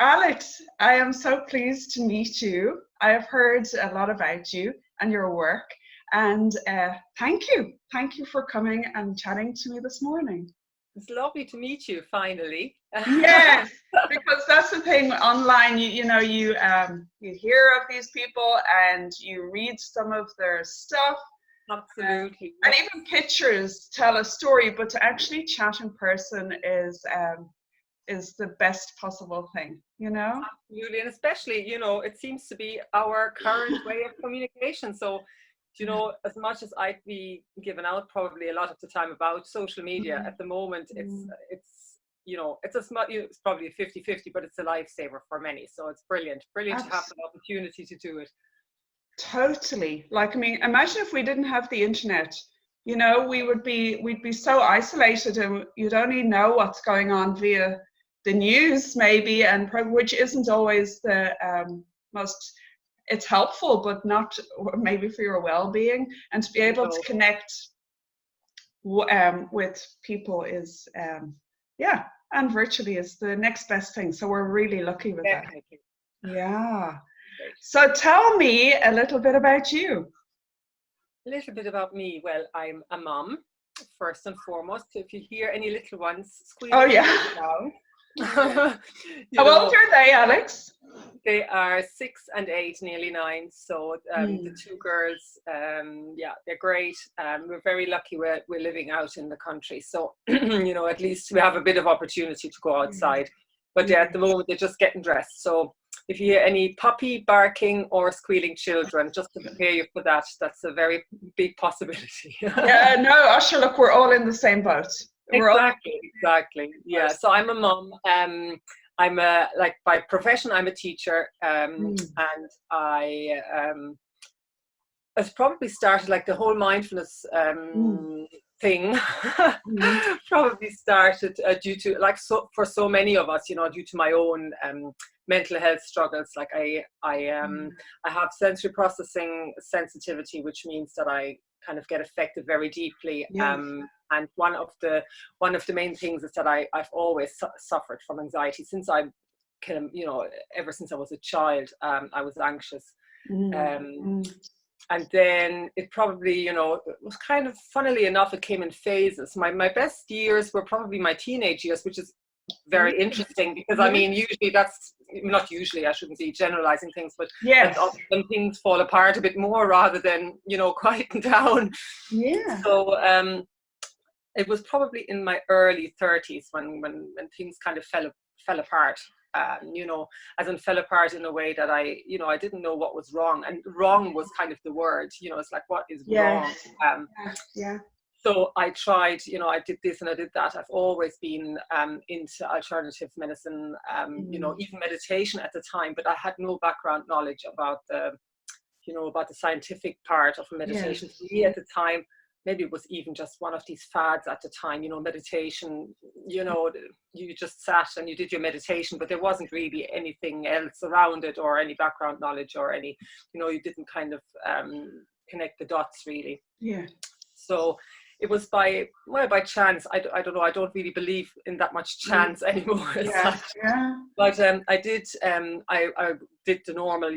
Alex, I am so pleased to meet you. I have heard a lot about you and your work, and thank you. Thank you for coming and chatting to me this morning. It's lovely to meet you finally. Yes, because that's the thing online. You hear of these people and you read some of their stuff, Absolutely, and yes. even pictures tell a story. But to actually chat in person is the best possible thing. You know. Absolutely, and especially, it seems to be our current way of communication. So, as much as I'd be given out probably a lot of the time about social media Mm, at the moment, it's mm. it's it's probably a 50-50, but it's a lifesaver for many. So it's brilliant to have the opportunity to do it. Totally. Like, I mean, imagine if we didn't have the internet, we'd be so isolated and you'd only know what's going on via the news maybe, and which isn't always the most, it's helpful, but not maybe for your well-being. And to be able to So connect with people is, yeah, and virtually is the next best thing. So we're really lucky with that. definitely. Yeah. Great. So tell me a little bit about you. A little bit about me. Well, I'm a mum, first and foremost. So if you hear any little ones Oh, squealing in the yeah. background, you How old know, are they, Alex? they are 6 and 8, nearly 9. So the Mm. two girls, yeah, they're great. We're very lucky we're living out in the country. So, at least we have a bit of opportunity to go outside. But Yeah. at the moment, they're just getting dressed. So if you hear any puppy barking or squealing children, just to prepare you for that, that's a very big possibility. Yeah, no, Usher, look, we're all in the same boat. We're all Exactly. Yeah. So I'm a mom. I'm a like by profession I'm a teacher, mm, and I it's probably started like the whole mindfulness mm, thing mm, probably started due to like so for so many of us, due to my own mental health struggles. Like I have sensory processing sensitivity, which means that I kind of get affected very deeply. yeah. And one of the main things is that I've always suffered from anxiety since I can, ever since I was a child. I was anxious. Mm, Um, mm, and then it probably, it was kind of, funnily enough, it came in phases. My best years were probably my teenage years, which is very mm, interesting because I yeah. mean, usually that's not usually, I shouldn't be generalizing things, but that's Yes. often when things fall apart a bit more rather than, quieten down. Yeah. So it was probably in my early 30s when things kind of fell apart. As in fell apart in a way that I didn't know what was wrong, and wrong was kind of the word. It's like what is wrong. Yes. Um, Yeah. Yeah. so I tried. I did this and I did that. I've always been into alternative medicine. Mm, Even meditation at the time, but I had no background knowledge about the scientific part of meditation. For yes. me at the time, maybe it was even just one of these fads at the time, meditation, you just sat and you did your meditation, but there wasn't really anything else around it or any background knowledge or any, you didn't kind of connect the dots really. Yeah. So it was by chance. I don't know. I don't really believe in that much Mm, chance anymore as yeah. such. Yeah. But I did the normal,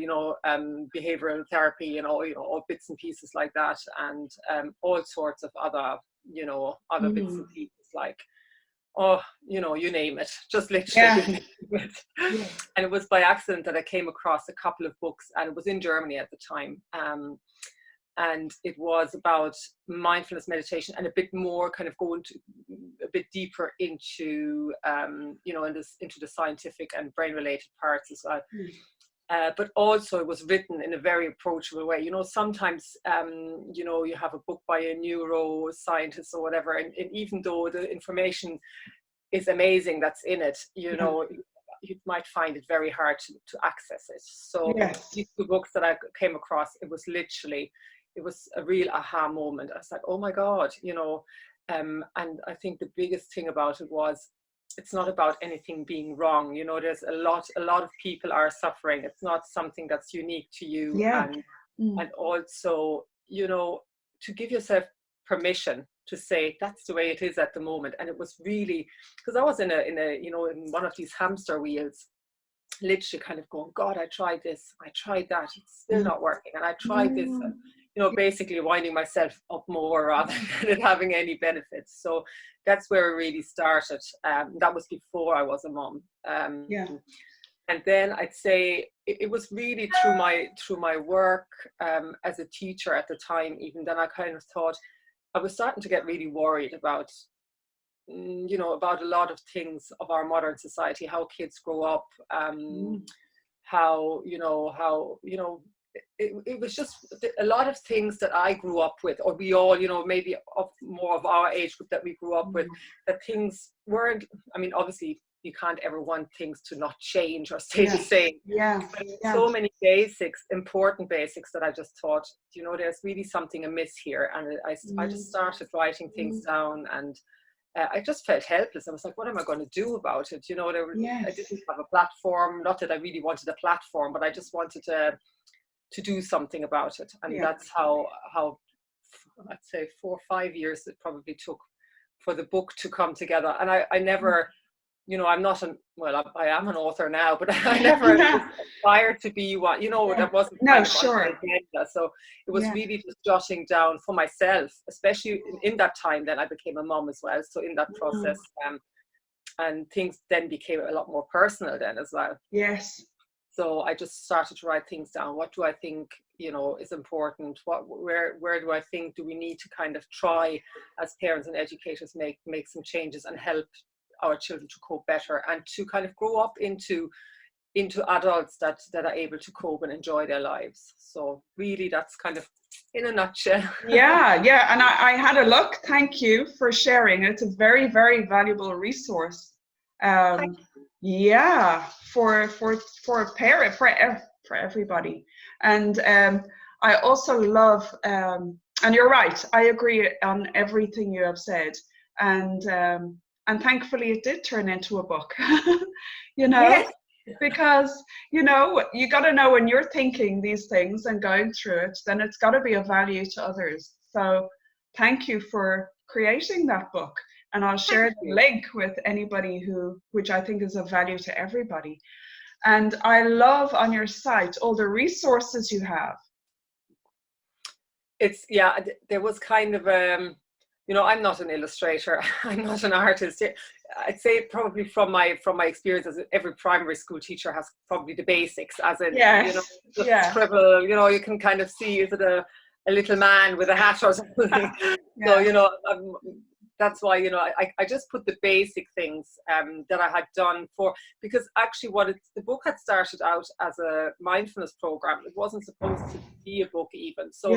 behavioral therapy, all bits and pieces like that, and all sorts of other bits Mm, and pieces like, oh, you name it, just literally yeah. you name it. Yeah. And it was by accident that I came across a couple of books, and it was in Germany at the time. And it was about mindfulness meditation and a bit more kind of going to a bit deeper into into the scientific and brain related parts as well. Mm, But also it was written in a very approachable way. Sometimes you have a book by a neuroscientist or whatever, and even though the information is amazing that's in it, yeah. you might find it very hard to access it. So Yes. these two books that I came across, it was a real aha moment. I was like, oh my God, and I think the biggest thing about it was it's not about anything being wrong. There's a lot of people are suffering. It's not something that's unique to you. Yeah. And also, to give yourself permission to say that's the way it is at the moment. And it was really, because I was in in one of these hamster wheels, literally kind of going, God, I tried this, I tried that, it's still not working, and I tried this, Mm. and basically winding myself up more rather than it having any benefits. So that's where it really started. That was before I was a mom. Yeah. And then I'd say it was really through my work as a teacher at the time. Even then, I kind of thought I was starting to get really worried about about a lot of things of our modern society, how kids grow up, how it was just a lot of things that I grew up with, or we all, maybe of more of our age group that we grew up with, that things weren't, I mean, obviously you can't ever want things to not change or stay the same. Yeah. But so many basics, important basics, that I just thought, there's really something amiss here. And I just started writing things down, and I just felt helpless. I was like, what am I going to do about it? I didn't have a platform. Not that I really wanted a platform, but I just wanted to do something about it. And that's how I'd say 4 or 5 years it probably took for the book to come together. And I never, I'm not I am an author now, but I never aspired to be one, that wasn't no, kind of sure. on the agenda. So it was really just jotting down for myself, especially in that time. Then I became a mom as well. So in that process, and things then became a lot more personal then as well. Yes. So I just started to write things down. What do I think, is important? Where do I think do we need to kind of try as parents and educators make some changes and help our children to cope better and to kind of grow up into adults that are able to cope and enjoy their lives. So really, that's kind of in a nutshell. Yeah. And I had a look. Thank you for sharing. It's a very, very valuable resource. For a parent, for everybody. And I also love, and you're right, I agree on everything you have said. And thankfully it did turn into a book, Yes. because, you got to know when you're thinking these things and going through it, then it's got to be of value to others. So thank you for creating that book. And I'll share the link with anybody which I think is of value to everybody. And I love on your site all the resources you have. There was kind of, I'm not an illustrator, I'm not an artist. I'd say probably from my experience as every primary school teacher has probably the basics, as in, scribble, you can kind of see, is it a little man with a hat or something? So, that's why, I just put the basic things that I had done because actually the book had started out as a mindfulness program. It wasn't supposed to be a book even. So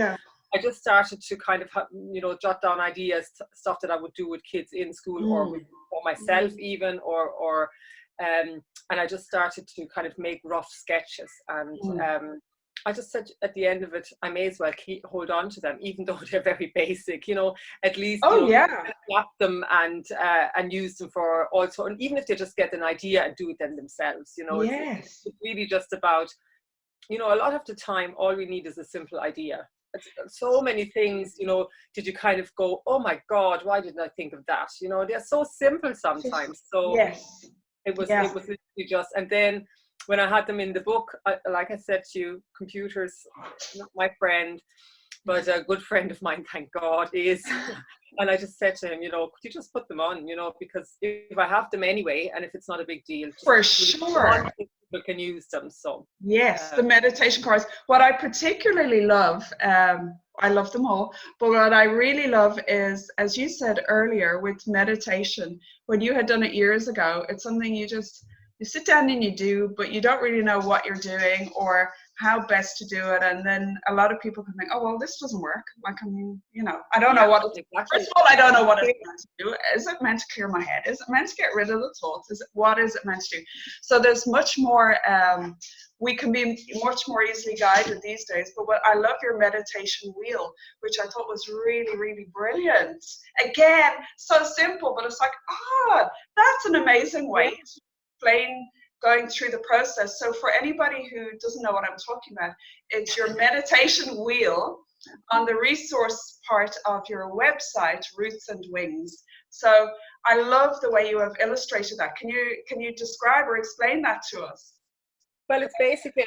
I just started to kind of, jot down ideas, stuff that I would do with kids in school or for myself even, and I just started to kind of make rough sketches. And I just said at the end of it, I may as well hold on to them, even though they're very basic, at least adapt them and use them for also, and even if they just get an idea and do it then themselves, it's really just about, a lot of the time, all we need is a simple idea. So many things, did you kind of go, oh my God, why didn't I think of that? They're so simple sometimes. So it was literally just, and then when I had them in the book, like I said to you, computers, not my friend, but a good friend of mine, thank God, is. And I just said to him, could you just put them on, because if I have them anyway, and if it's not a big deal, for sure, people can use them. So the meditation cards. What I particularly love, I love them all, but what I really love is, as you said earlier, with meditation, when you had done it years ago, it's something you sit down and you do, but you don't really know what you're doing or how best to do it. And then a lot of people can think, oh, well, this doesn't work. Like, I don't know what first of all, I don't know what it's meant to do. Is it meant to clear my head? Is it meant to get rid of the thoughts? What is it meant to do? So there's much more, we can be much more easily guided these days. But I love your meditation wheel, which I thought was really, really brilliant. Again, so simple, but it's like, that's an amazing way to explain going through the process. So for anybody who doesn't know what I'm talking about, it's your meditation wheel on the resource part of your website, Roots and Wings. So I love the way you have illustrated that. Can you describe or explain that to us? Well, it's basically,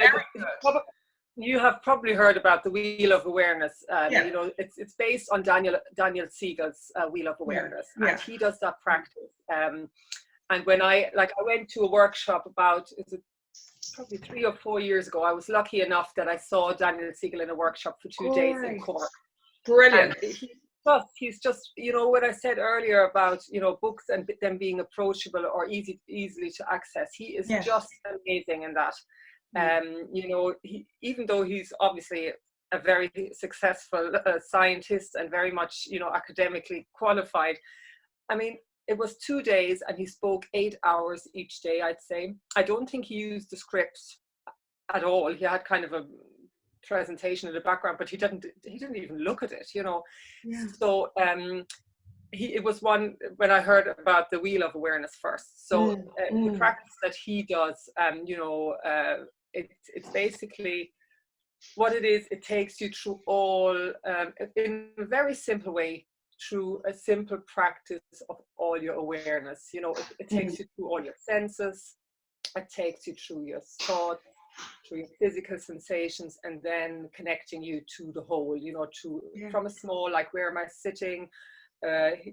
you have probably heard about the Wheel of Awareness. You know, it's based on Daniel Siegel's Wheel of Awareness, and he does that practice. And when I went to a workshop about, is it probably 3 or 4 years ago, I was lucky enough that I saw Daniel Siegel in a workshop for 2 days in Cork. Brilliant. And he's just, you know, what I said earlier about, you know, books and them being approachable or easily to access. He is just amazing in that. You know, even though he's obviously a very successful scientist and very much, you know, academically qualified. I mean, it was 2 days and he spoke 8 hours each day, I'd say. I don't think he used the script at all. He had kind of a presentation in the background, but he didn't even look at it, you know. So it was one when I heard about the Wheel of Awareness first. So the practice that he does, you know, it's basically what it is. It takes you through all in a very simple way, through a simple practice of all your awareness. You know, it takes you through all your senses. It takes you through your thoughts, through your physical sensations, and then connecting you to the whole, you know, from a small, like, where am I sitting?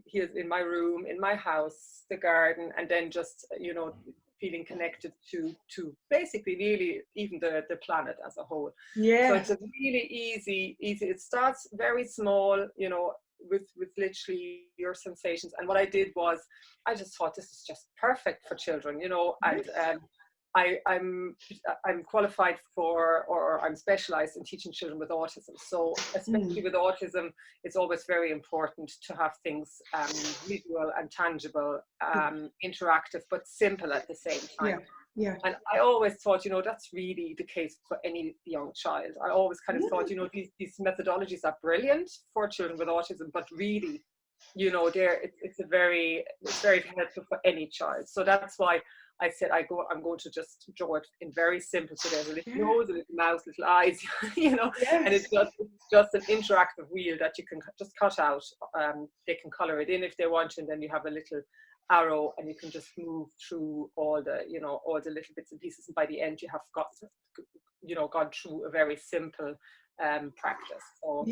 Here's in my room, in my house, the garden, and then just, you know, feeling connected to basically really even the planet as a whole. So it's a really easy, it starts very small, you know, with literally your sensations. And what I did was, I just thought this is just perfect for children, you know, and I'm qualified for, or I'm specialized in teaching children with autism. So especially with autism, it's always very important to have things visual and tangible, interactive, but simple at the same time. And I always thought, you know, that's really the case for any young child. I always kind of thought, you know, these methodologies are brilliant for children with autism, but really, you know, it's very helpful for any child. So that's why I said I'm going to just draw it in very simple. So there's a little nose, a little mouth, little eyes, you know, and it's just an interactive wheel that you can just cut out. They can color it in if they want, and then you have a little arrow, and you can just move through all the, you know, all the little bits and pieces, and by the end you have got, you know, gone through a very simple practice. So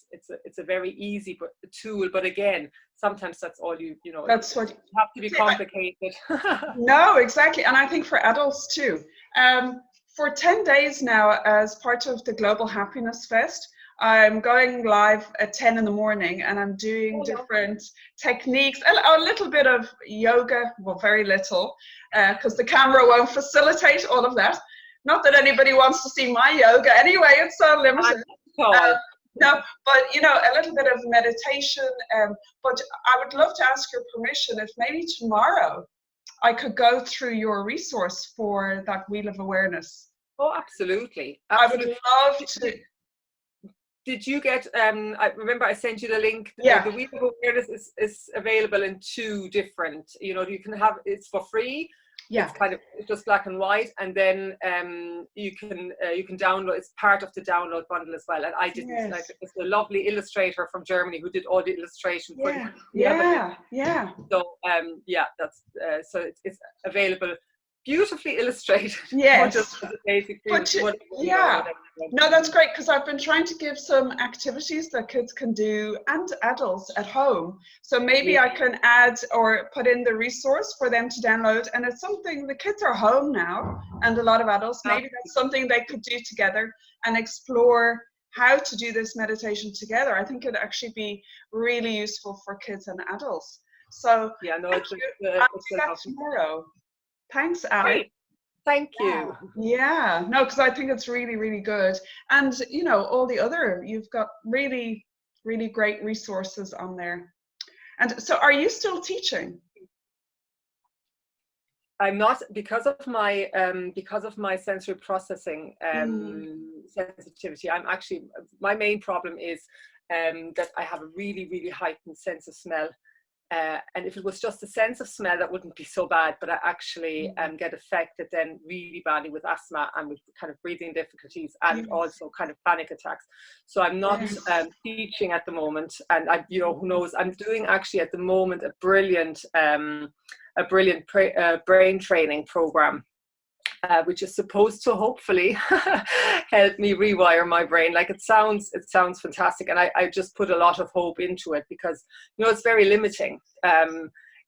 it's a very easy tool, but again, sometimes that's all you know, that's what you have to be complicated. No, exactly. And I think for adults too, for 10 days now, as part of the Global Happiness Fest, I'm going live at 10 in the morning, and I'm doing different techniques, a little bit of yoga, well, very little, because the camera won't facilitate all of that. Not that anybody wants to see my yoga anyway, it's so limited. No, but, you know, a little bit of meditation. But I would love to ask your permission if maybe tomorrow I could go through your resource for that Wheel of Awareness. Oh, absolutely. I would love to. Did you get, I remember I sent you the link. The Wheel of Awareness is available in 2 different, you know, you can have, it's for free. It's kind of just black and white, and then you can download. It's part of the download bundle as well. And I did like, it's a lovely illustrator from Germany who did all the illustration for you. So that's so it's available, beautifully illustrated. Just basic no, that's great, because I've been trying to give some activities that kids can do and adults at home. So maybe I can add or put in the resource for them to download. And it's something, the kids are home now, and a lot of adults, maybe that's something they could do together and explore how to do this meditation together. I think it'd actually be really useful for kids and adults. So I'll do that tomorrow. Thanks, Alex. Thank you. No, because I think it's really, really good. And, you know, all the other, you've got really, really great resources on there. And so are you still teaching? I'm not, because of my sensory processing sensitivity. I'm actually, my main problem is that I have a really, really heightened sense of smell. And if it was just a sense of smell, that wouldn't be so bad, but I actually get affected then really badly with asthma and with kind of breathing difficulties, and also kind of panic attacks. So I'm not teaching at the moment, and I, you know, who knows, I'm doing actually at the moment a brilliant brain training program which is supposed to hopefully help me rewire my brain. Like it sounds fantastic, and I just put a lot of hope into it because it's very limiting.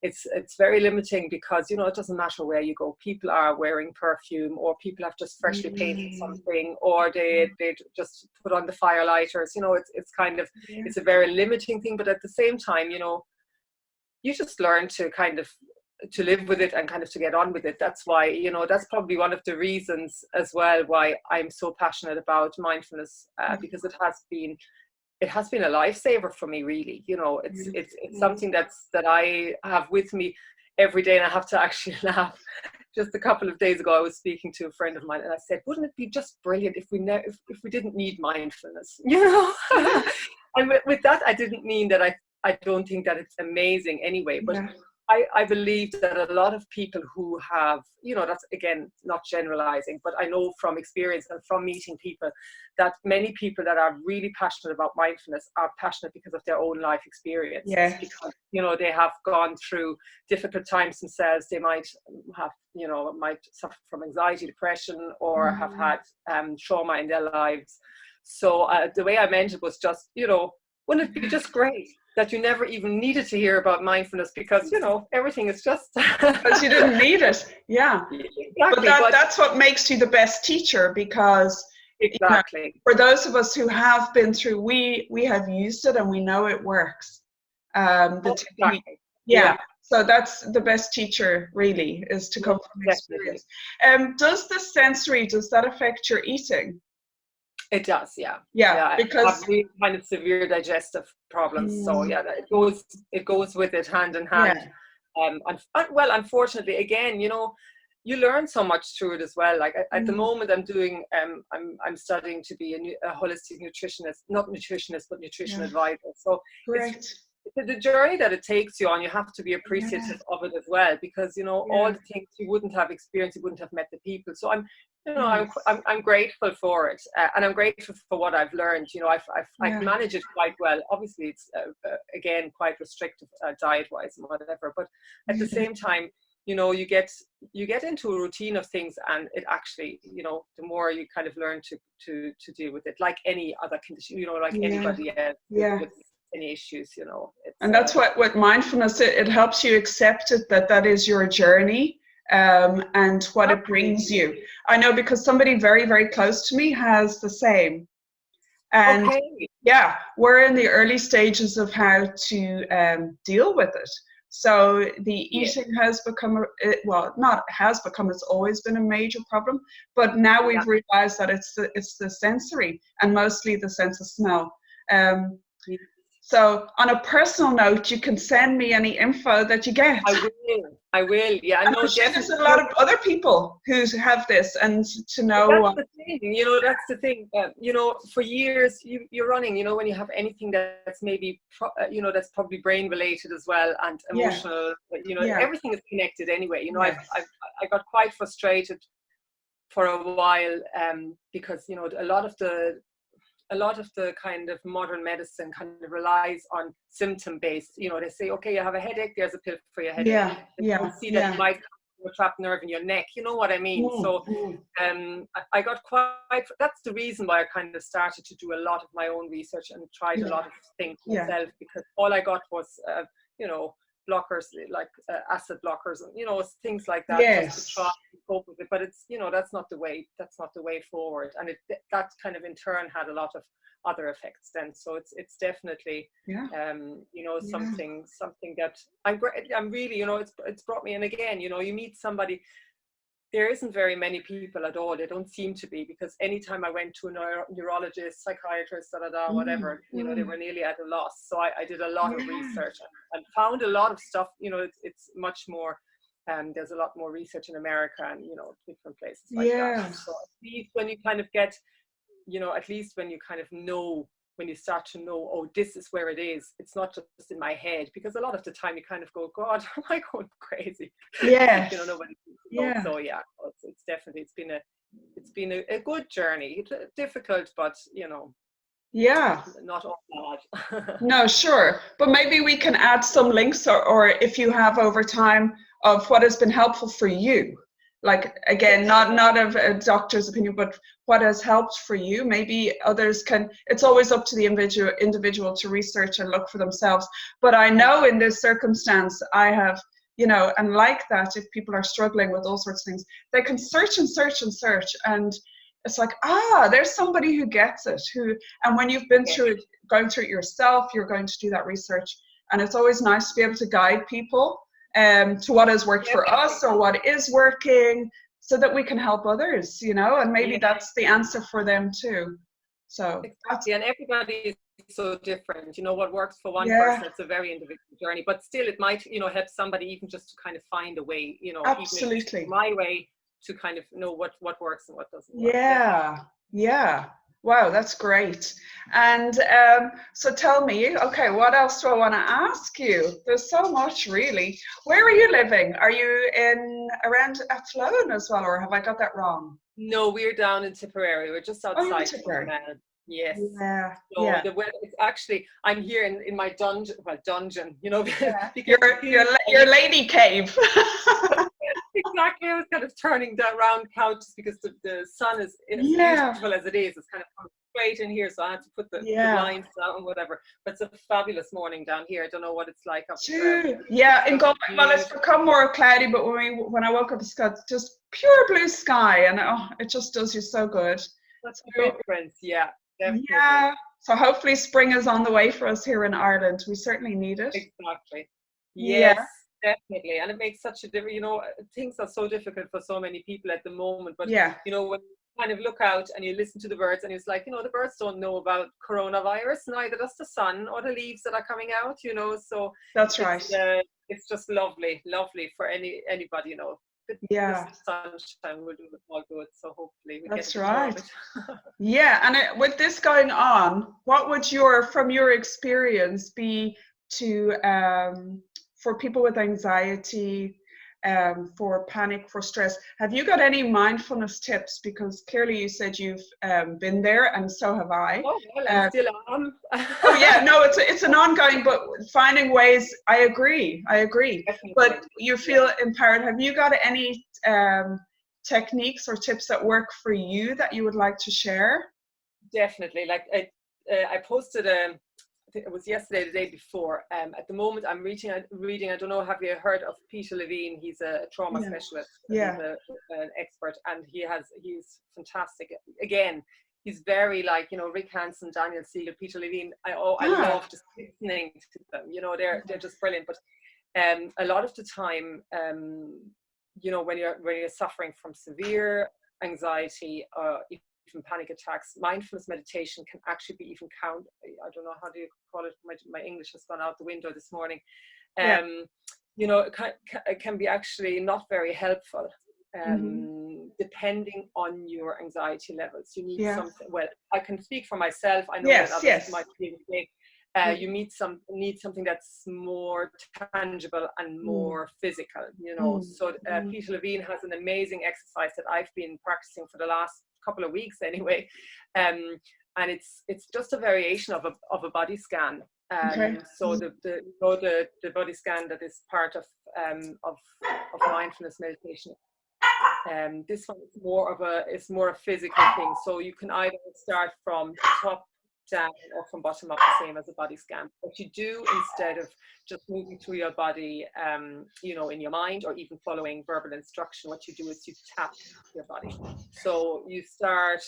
It's very limiting because it doesn't matter where you go. People are wearing perfume, or people have just freshly painted something, or they just put on the firelighters. It's kind of it's a very limiting thing, but at the same time, you just learn to kind of to live with it and kind of to get on with it. That's why, that's probably one of the reasons as well why I'm so passionate about mindfulness, because it has been a lifesaver for me, really. It's something that I have with me every day, and I have to actually laugh. Just a couple of days ago, I was speaking to a friend of mine, and I said, "Wouldn't it be just brilliant if we didn't need mindfulness?" And with that, I didn't mean that I don't think that it's amazing anyway, but I believe that a lot of people who have, that's again, not generalizing, but I know from experience and from meeting people that many people that are really passionate about mindfulness are passionate because of their own life experience. Yes. Because, they have gone through difficult times themselves. They might have, might suffer from anxiety, depression, or have had trauma in their lives. So the way I meant it was just, wouldn't it be just great that you never even needed to hear about mindfulness because, everything is just... Because you didn't need it. Yeah. Exactly. But that's what makes you the best teacher, because exactly. For those of us who have been through, we have used it and we know it works. Exactly. So that's the best teacher, really, is to come from experience. Does that affect your eating? It does, yeah. Because I have really kind of severe digestive problems, so it goes with it hand in hand. Well, unfortunately, again, you learn so much through it as well. Like at the moment, I'm doing, I'm studying to be a holistic nutritionist, not nutritionist, but nutrition advisor. So it's the journey that it takes you on. You have to be appreciative of it as well, because all the things you wouldn't have experienced, you wouldn't have met the people. So I'm grateful for it, and I'm grateful for what I've learned. I can manage it quite well. Obviously, it's again quite restrictive diet-wise and whatever. But at the same time, you get into a routine of things, and it actually, the more you kind of learn to deal with it, like any other condition, like anybody else with any issues, and that's what with mindfulness, it helps you accept it, that is your journey. And what it brings you. I know, because somebody very, very close to me has the same. And we're in the early stages of how to deal with it. So the eating has become, it's always been a major problem. But now we've realized that it's the sensory, and mostly the sense of smell. So on a personal note, you can send me any info that you get. I will. Yeah, I know. There's a lot of other people who have this, and to know. That's the thing. That's the thing. For years you're running. When you have anything that's maybe, that's probably brain related as well, and emotional. Everything is connected anyway. I got quite frustrated for a while, because a lot of the kind of modern medicine kind of relies on symptom-based. They say, okay, you have a headache, there's a pill for your headache. You see that you might have a trapped nerve in your neck. You know what I mean? I got quite, that's the reason why I kind of started to do a lot of my own research and tried a lot of things myself, because all I got was, blockers, like acid blockers, and things like that, just to try to cope with it. But it's that's not the way forward, and that kind of in turn had a lot of other effects then. So it's definitely something that I'm really, it's brought me in again. You meet somebody. There isn't very many people at all. They don't seem to be, because anytime I went to a neurologist, psychiatrist, whatever, they were nearly at a loss. So I did a lot of research and found a lot of stuff. It's much more. There's a lot more research in America and different places like that. So at least when you kind of get, at least when you kind of know, when you start to know, oh, this is where it is. It's not just in my head, because a lot of the time you kind of go, God, am I going crazy? Nobody. So it's definitely, it's been a good journey. It's difficult, but not all bad. No, sure. But maybe we can add some links, or if you have over time, of what has been helpful for you. Like, again, not of a doctor's opinion, but what has helped for you. Maybe others can, it's always up to the individual to research and look for themselves. But I know in this circumstance, I have, you know, and like that, if people are struggling with all sorts of things, they can search and search and search. And it's like, there's somebody who gets it, and when you've been through it, going through it yourself, you're going to do that research. And it's always nice to be able to guide people to what has worked for us or what is working, so that we can help others, you know, and maybe that's the answer for them too. So exactly, and everybody is so different. You know, what works for one person, it's a very individual journey, but still it might, you know, help somebody even just to kind of find a way, you know, absolutely, even if it's my way, to kind of know what works and what doesn't work. Yeah. Wow, that's great. And so tell me, okay, what else do I want to ask you? There's so much, really. Where are you living? Are you around Athlone as well, or have I got that wrong? No, we're down in Tipperary. We're just outside. Yes. Yeah. So the weather, it's actually, I'm here in my dungeon, you know. Your lady cave. Exactly. I was kind of turning around couches because the sun is, beautiful as it is, it's kind of coming straight in here, so I had to put the blinds down and whatever. But it's a fabulous morning down here. I don't know what it's like up there. Yeah, in Galway, well, it's become more cloudy, but when I woke up, it's got just pure blue sky, and it just does you so good. That's the difference, definitely. Yeah, so hopefully spring is on the way for us here in Ireland. We certainly need it. Exactly. Yes. Definitely, and it makes such a difference. You know, things are so difficult for so many people at the moment, but you know, when you kind of look out and you listen to the birds, and it's like, you know, the birds don't know about coronavirus, neither does the sun or the leaves that are coming out, you know. So that's right. It's just lovely for anybody, you know. The sunshine will do it all good, so hopefully we that's get right. It. And with this going on, what would from your experience be to for people with anxiety, for panic, for stress? Have you got any mindfulness tips? Because clearly you said you've been there, and so have I. Oh, well, I still am. It's an ongoing, but finding ways. I agree. Definitely. But you feel empowered. Have you got any techniques or tips that work for you that you would like to share? Definitely. Like I posted I think it was yesterday, the day before. At the moment, I'm reading. I don't know. Have you heard of Peter Levine? He's a trauma specialist. He's an expert, and he's fantastic. Again, he's very like, you know, Rick Hansen, Daniel Siegel, Peter Levine. I love just listening to them. You know, they're just brilliant. But a lot of the time, you know, when you're suffering from severe anxiety, even panic attacks, mindfulness meditation can actually be even I don't know, how do you call it? My English has gone out the window this morning. You know, it can be actually not very helpful, depending on your anxiety levels. You need something. Well, I can speak for myself. I know that others might be the same. You need something that's more tangible and more physical. You know, so Peter Levine has an amazing exercise that I've been practicing for the last couple of weeks anyway, and it's just a variation of a body scan. So the body scan that is part of mindfulness meditation. This one is more a physical thing. So you can either start from top down or from bottom up, the same as a body scan. What you do, instead of just moving through your body, you know, in your mind, or even following verbal instruction, what you do is you tap your body. So you start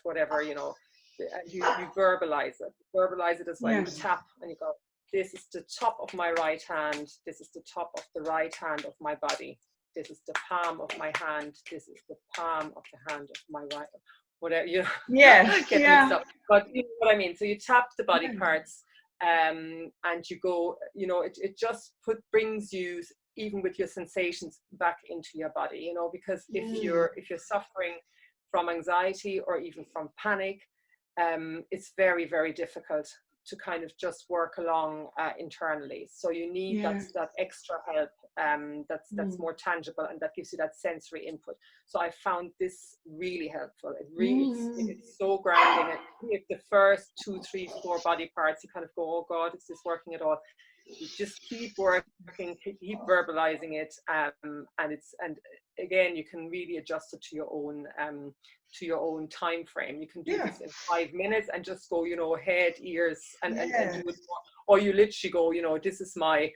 whatever, you know, and you verbalize it as well. You tap and you go, this is the top of my right hand, this is the top of the right hand of my body, this is the palm of my hand, this is the palm of the hand of my right, whatever, you know. But you know what I mean. So you tap the body parts, and you go, you know, it just brings you, even with your sensations, back into your body, you know, because if you're suffering from anxiety or even from panic, it's very, very difficult to kind of just work along internally. So you need that extra help, that's more tangible, and that gives you that sensory input. So I found this really helpful. It really it's so grounding. If the first 2, 3, 4 body parts, you kind of go, oh God, is this working at all? You just keep working, keep verbalizing it, and again, you can really adjust it to your own time frame. You can do this in 5 minutes and just go, head, ears, and do it. Or you literally go, this is my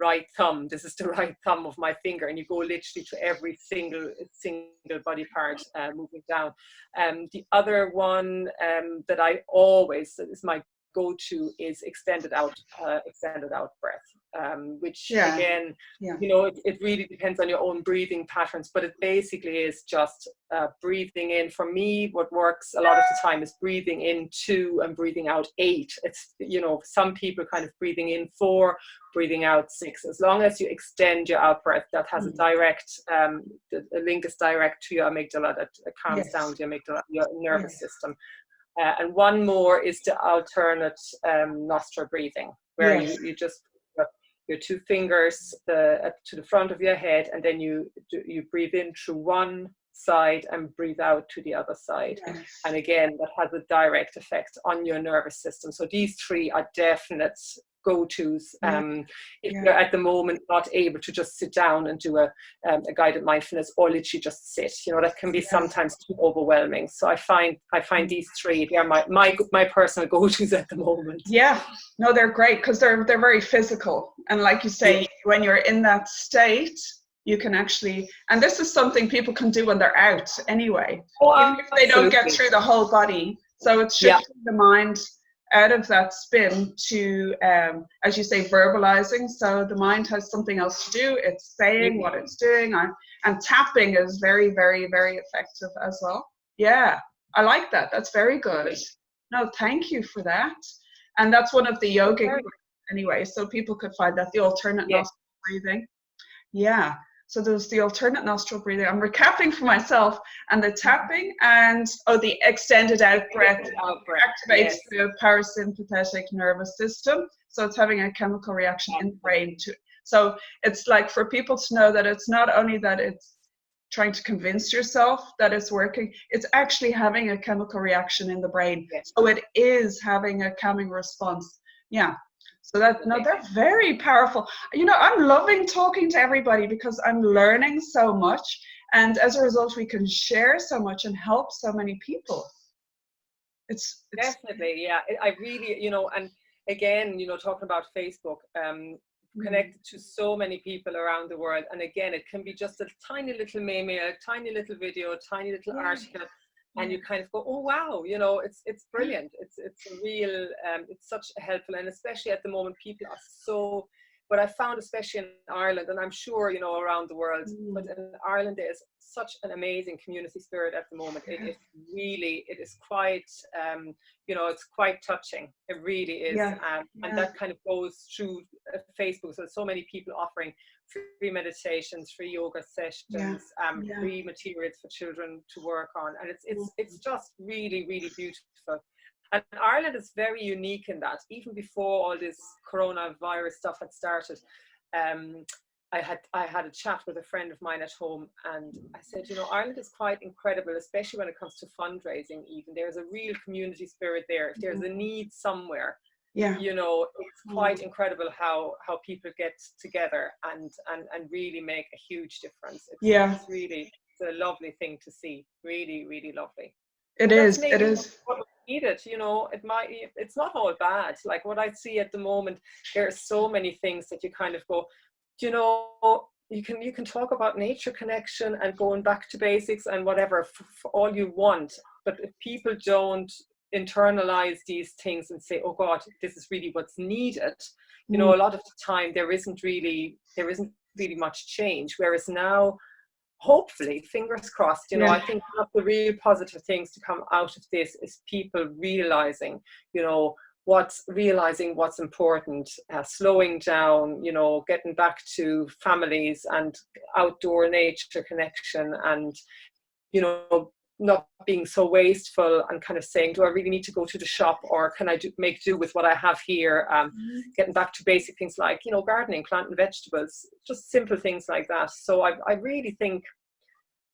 right thumb, this is the right thumb of my finger, and you go literally to every single body part, moving down. The other one that I always, that is my go-to, is extended out breath, which again, it really depends on your own breathing patterns, but it basically is just breathing in. For me, what works a lot of the time is breathing in 2 and breathing out 8. It's, some people kind of breathing in 4, breathing out 6. As long as you extend your out breath, that has a direct, the link is direct to your amygdala, that calms down your amygdala, your nervous system. And one more is the alternate nostril breathing, where you just put your 2 fingers to the front of your head, and then you breathe in through one side and breathe out to the other side. And again, that has a direct effect on your nervous system. So these 3 are definite go-tos if you're at the moment not able to just sit down and do a guided mindfulness, or literally just sit. That can be sometimes too overwhelming. So I find these 3, they're my personal go-tos at the moment. No, they're great because they're very physical, and like you say, when you're in that state, you can actually, and this is something people can do when they're out anyway, even if they don't get through the whole body. So it's shifting the mind out of that spin to, as you say, verbalizing. So the mind has something else to do. It's saying what it's doing. And tapping is very, very, very effective as well. Yeah, I like that. That's very good. No, thank you for that. And that's one of the yogic anyway. So people could find that, the alternate nostril breathing. Yeah. So there's the alternate nostril breathing. I'm recapping for myself, and the tapping and the extended out breath activates the parasympathetic nervous system. So it's having a chemical reaction in the brain too. So it's like for people to know that it's not only that it's trying to convince yourself that it's working, it's actually having a chemical reaction in the brain. So it is having a calming response. Yeah. So they're very powerful. I'm loving talking to everybody because I'm learning so much, and as a result, we can share so much and help so many people. It's definitely, I really, and again, talking about Facebook, connected to so many people around the world, and again, it can be just a tiny little meme, a tiny little video, a tiny little article. And you kind of go, oh wow, it's brilliant. It's a real, it's such a helpful, and especially at the moment, people are so. What I found, especially in Ireland, and I'm sure around the world, but in Ireland there is such an amazing community spirit at the moment. It is quite, it's quite touching. It really is, and that kind of goes through Facebook. So many people offering free meditations, free yoga sessions, free materials for children to work on, and it's just really, really beautiful. And Ireland is very unique in that. Even before all this coronavirus stuff had started, I had a chat with a friend of mine at home, and I said, Ireland is quite incredible, especially when it comes to fundraising. Even there's a real community spirit there. If there's a need somewhere, it's quite incredible how people get together and really make a huge difference. It's really a lovely thing to see. Really, really lovely. It is. What we needed, it's not all bad. Like what I see at the moment, there are so many things that you kind of go, you can talk about nature connection and going back to basics and whatever for all you want, but if people don't internalize these things and say, oh God, this is really what's needed, a lot of the time there isn't really much change. Whereas now, hopefully, fingers crossed, I think one of the real positive things to come out of this is people realizing what's important, slowing down, getting back to families and outdoor nature connection, and not being so wasteful and kind of saying, do I really need to go to the shop, or can I make do with what I have here? Getting back to basic things like, gardening, planting vegetables, just simple things like that. So I really think,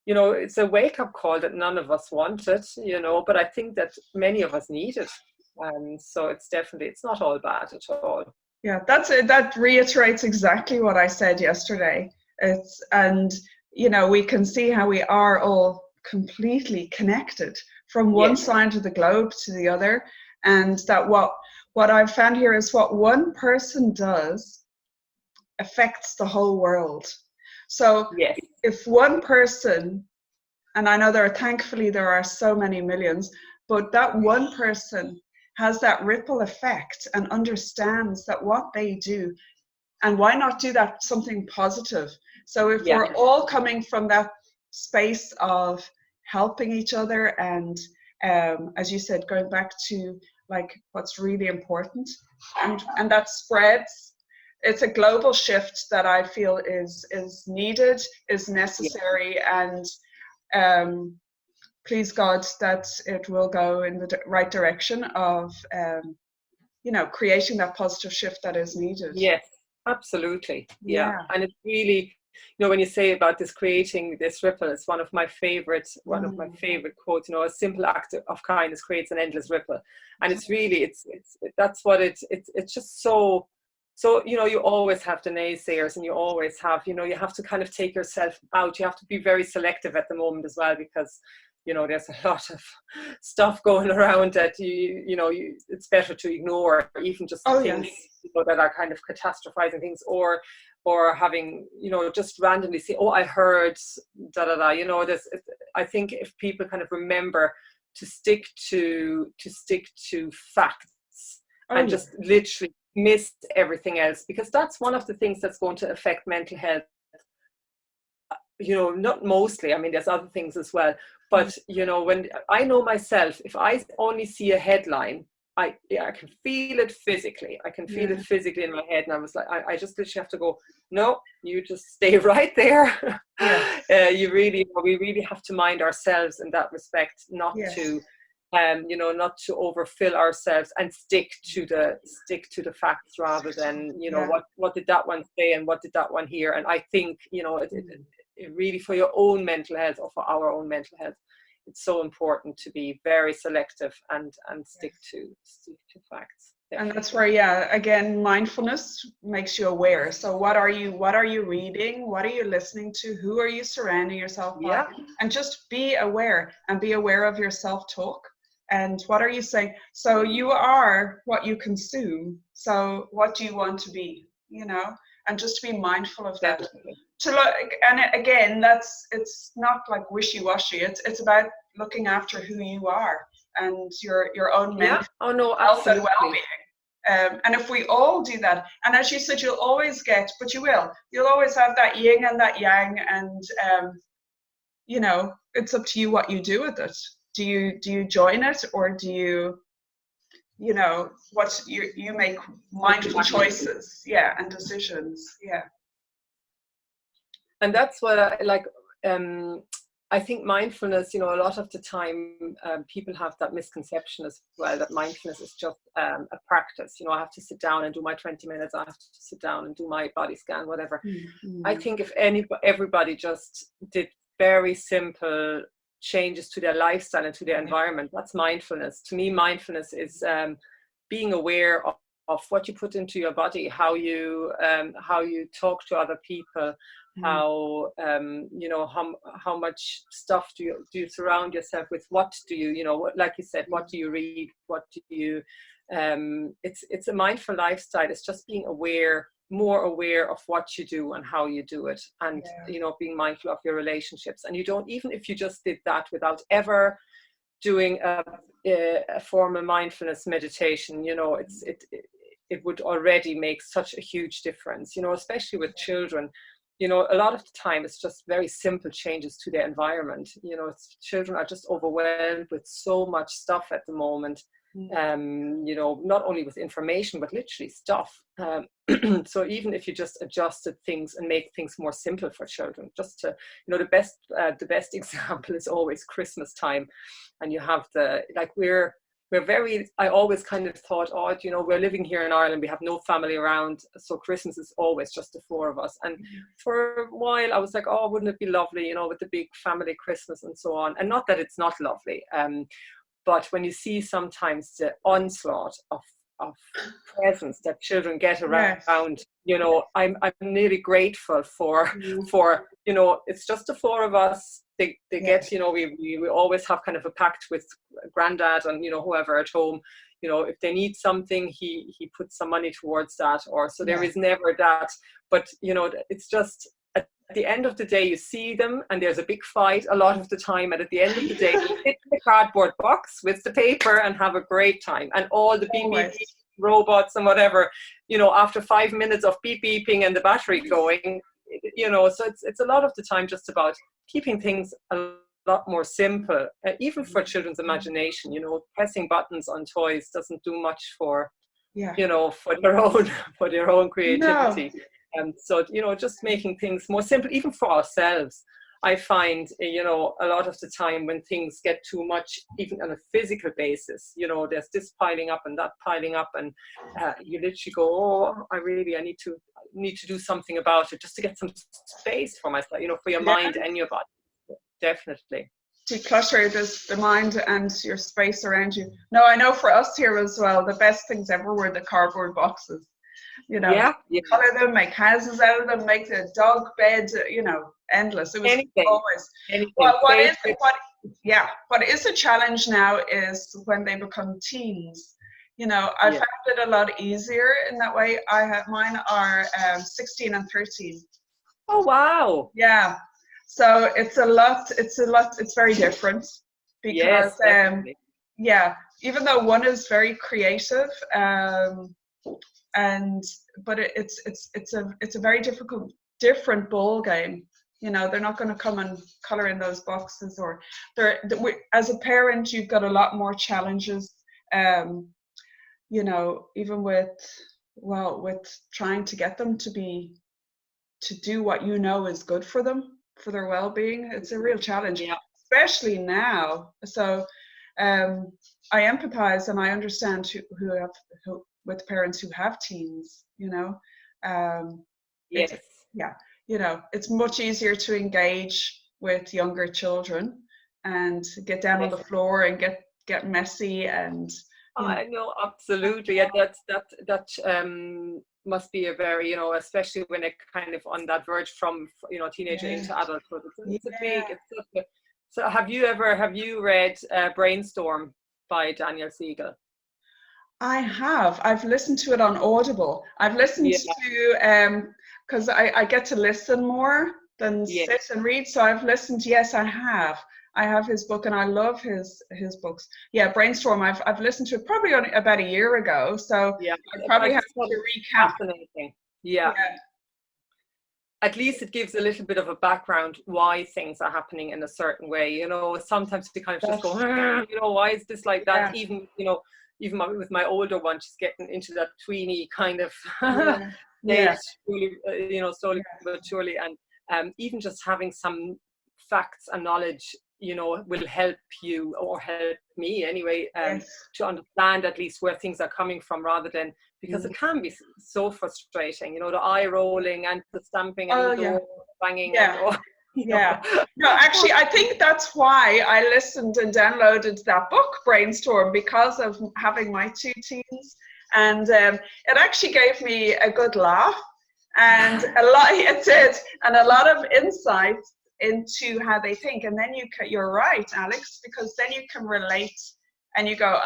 it's a wake-up call that none of us wanted, but I think that many of us need it. So it's not all bad at all. Yeah, that reiterates exactly what I said yesterday. you know, we can see how we are all completely connected from one Yes. side of the globe to the other. And that what I've found here is what one person does affects the whole world. So Yes. if one person, and I know thankfully there are so many millions, but that one person has that ripple effect and understands that what they do, and why not do that something positive? So if Yeah. we're all coming from that space of helping each other and as you said, going back to like what's really important, and that spreads, it's a global shift that I feel is needed, is Yeah. necessary, and please God that it will go in the right direction of you know, creating that positive shift that is needed. Yes, absolutely. Yeah. Yeah. And it's really, you know, when you say about this creating this ripple, it's one of my favorite quotes, you know, a simple act of kindness creates an endless ripple. And it's really, that's what it's just so, you know, you always have the naysayers, and you always have, you know, you have to kind of take yourself out. You have to be very selective at the moment as well, because, you know, there's a lot of stuff going around that it's better to ignore, even just things, Yes. you know, that are kind of catastrophizing things, or having, you know, just randomly say, oh, I heard da da da, you know. I think if people kind of remember to stick to facts, and just literally miss everything else, because that's one of the things that's going to affect mental health, you know, not mostly, I mean, there's other things as well, but, you know, when I know myself, if I only see a headline, I can feel it physically. I can feel it physically in my head. And I was like, I just literally have to go, no, you just stay right there. We really have to mind ourselves in that respect, not to, you know, not to overfill ourselves, and stick to the facts, rather than, you know, what did that one say and what did that one hear. And I think, you know, it really, for your own mental health, or for our own mental health, it's so important to be very selective and stick to facts. Definitely. And that's where, again, mindfulness makes you aware. So what are you reading? What are you listening to? Who are you surrounding yourself by? And just be aware, and be aware of your self-talk. And what are you saying? So you are what you consume. So what do you want to be, you know? And just to be mindful of that. Definitely. To look, and again, it's not like wishy-washy. It's about looking after who you are and your own mental health and well-being. And if we all do that, and as you said, you'll always have that yin and that yang, and you know, it's up to you what you do with it. Do you join it, or do you know, what you make mindful choices, and decisions, And that's what I like. I think mindfulness, you know, a lot of the time people have that misconception as well, that mindfulness is just a practice. You know, I have to sit down and do my 20 minutes. I have to sit down and do my body scan, whatever. I think if everybody just did very simple changes to their lifestyle and to their environment, that's mindfulness. To me, mindfulness is being aware of what you put into your body, how you talk to other people, how you know, how much stuff do you surround yourself with, what do you know, like you said, what do you read, what do you it's a mindful lifestyle. It's just being more aware of what you do and how you do it, and you know, being mindful of your relationships. And you don't, even if you just did that without ever doing a formal mindfulness meditation, you know, it would already make such a huge difference, you know, especially with children. You know, a lot of the time it's just very simple changes to their environment. You know, children are just overwhelmed with so much stuff at the moment. You know, not only with information, but literally stuff. So even if you just adjusted things and make things more simple for children, just to, you know, the best example is always Christmas time, and you have I always kind of thought, oh, you know, we're living here in Ireland, we have no family around, so Christmas is always just the four of us. And for a while I was like, oh, wouldn't it be lovely, you know, with the big family Christmas and so on. And not that it's not lovely, but when you see sometimes the onslaught of presents that children get around You know, I'm really grateful for you know, it's just the four of us. They get, you know, we always have kind of a pact with granddad and, you know, whoever at home. You know, if they need something, he puts some money towards that, or so there is never that. But you know, it's just at the end of the day, you see them and there's a big fight a lot of the time, and at the end of the day, you sit in the cardboard box with the paper and have a great time. And all the beep beep beep robots and whatever, you know, after 5 minutes of beep beeping and the battery going, you know, so it's a lot of the time just about keeping things a lot more simple, even for children's imagination. You know, pressing buttons on toys doesn't do much for, you know, for their own creativity. And so, you know, just making things more simple, even for ourselves. I find, you know, a lot of the time when things get too much, even on a physical basis, you know, there's this piling up and that piling up, and you literally go, oh, I need to do something about it, just to get some space for myself, you know, for your mind and your body. Definitely. Declutter the mind and your space around you. No, I know for us here as well, the best things ever were the cardboard boxes. You know, color them, make houses out of them, make the dog bed, you know, endless. It was always. What is a challenge now is when they become teens. You know, I found it a lot easier in that way. Mine are 16 and 13. Oh wow! Yeah, so it's very different because even though one is very creative, but it's a very different ball game. You know, they're not going to come and color in those boxes, or as a parent, you've got a lot more challenges. You know, even with trying to get them to do what you know is good for them, for their well-being. It's a real challenge, especially now. So I empathize and I understand who with parents who have teens, you know. You know, it's much easier to engage with younger children and get down on the floor and get messy and I know, absolutely. Yeah, that must be a very, you know, especially when they're kind of on that verge from, you know, teenager into adulthood. So have you read Brainstorm by Daniel Siegel? I have. I've listened to it on Audible. I've listened to because I get to listen more than sit and read. So I've listened. Yes, I have. I have his book and I love his books. Yeah, Brainstorm. I've listened to it probably only about a year ago. So I probably have to recap. Fascinating. Yeah. At least it gives a little bit of a background why things are happening in a certain way. You know, sometimes you kind of just go, you know, why is this like that? Even, you know, even with my older one, she's getting into that tweeny kind of stage, you know, slowly but surely. And even just having some facts and knowledge, you know, will help you, or help me anyway, to understand at least where things are coming from, rather than, because it can be so frustrating, you know, the eye rolling and the stamping and the door banging. No, actually, I think that's why I listened and downloaded that book, Brainstorm, because of having my two teens. And it actually gave me a good laugh, and it did, and a lot of insights into how they think. And then you're right, Alex, because then you can relate and you go,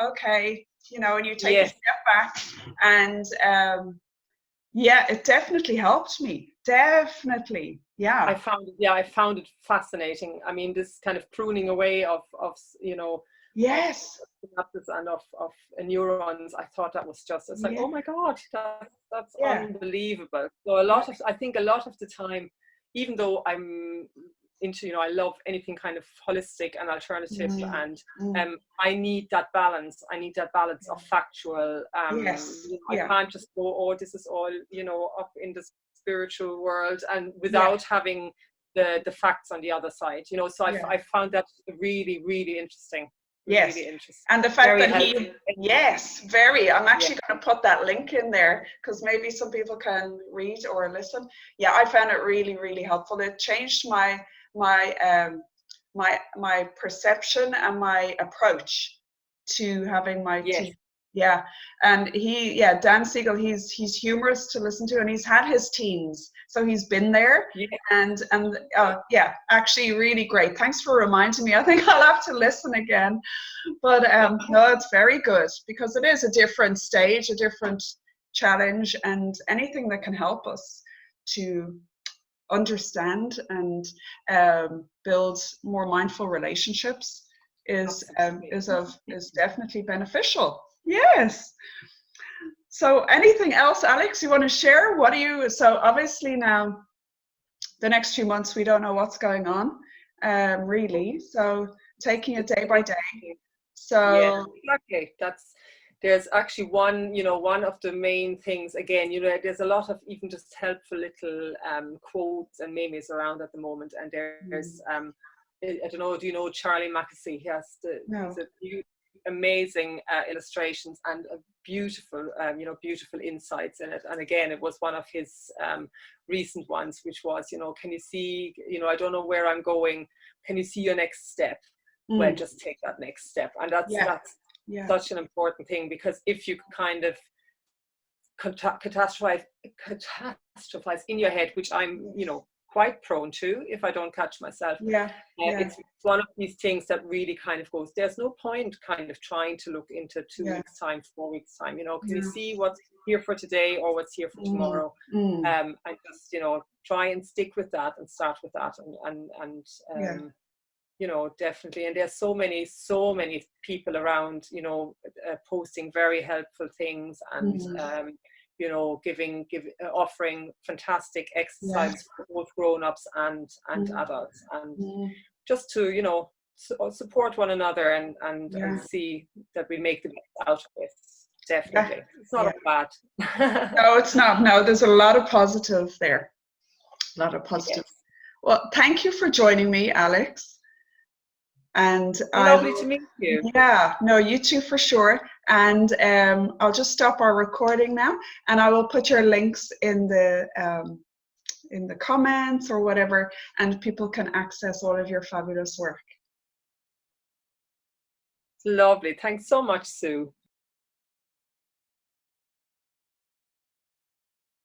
okay, you know, and you take a step back. And it definitely helped me. Definitely. Yeah. I found it fascinating. I mean, this kind of pruning away of you know, synapses and of neurons. I thought that was just, it's like, oh my God, that's unbelievable. So I think a lot of the time, even though I'm into, you know, I love anything kind of holistic and alternative, and I need that balance. I need that balance of factual. You know, I can't just go, oh, this is all, you know, up in the spiritual world, and without having the facts on the other side, you know. So I found that really, really interesting. Really interesting. And the fact that I'm actually going to put that link in there, because maybe some people can read or listen. I found it really, really helpful. It changed my perception and my approach to having my team. Yeah, and Dan Siegel, he's humorous to listen to, and he's had his teens, so he's been there, Yeah. and yeah, actually really great. Thanks for reminding me. I think I'll have to listen again, but no, it's very good because it is a different stage, a different challenge, and anything that can help us to understand and build more mindful relationships is definitely beneficial. Yes. So anything else, Alex, you want to share? So obviously now the next few months we don't know what's going on, really. So taking it day by day. So yeah, exactly. There's actually one of the main things, again, there's a lot of even just helpful little quotes and memes around at the moment, and there's I don't know, do you know Charlie Mackesy? He has amazing illustrations and beautiful beautiful insights in it. And again, it was one of his recent ones, which was, can you see, I don't know where I'm going, can you see your next step? Well, just take that next step. And that's such an important thing, because if you kind of catastrophize in your head, which I'm quite prone to if I don't catch myself, it's one of these things that really kind of goes, there's no point kind of trying to look into 2 weeks time, 4 weeks time, can you see what's here for today or what's here for tomorrow, and just try and stick with that and start with that, and definitely. And there's so many people around, posting very helpful things, and offering fantastic exercise for both grown-ups and adults, and just to support one another and see that we make the best out of it. Definitely. It's not all bad. No, it's not. No, there's a lot of positive there. A lot of positive. Yes. Well, thank you for joining me, Alex. And lovely to meet you. Yeah, no, you too for sure. And I'll just stop our recording now, and I will put your links in the comments or whatever, and people can access all of your fabulous work. Lovely. Thanks so much, Sue.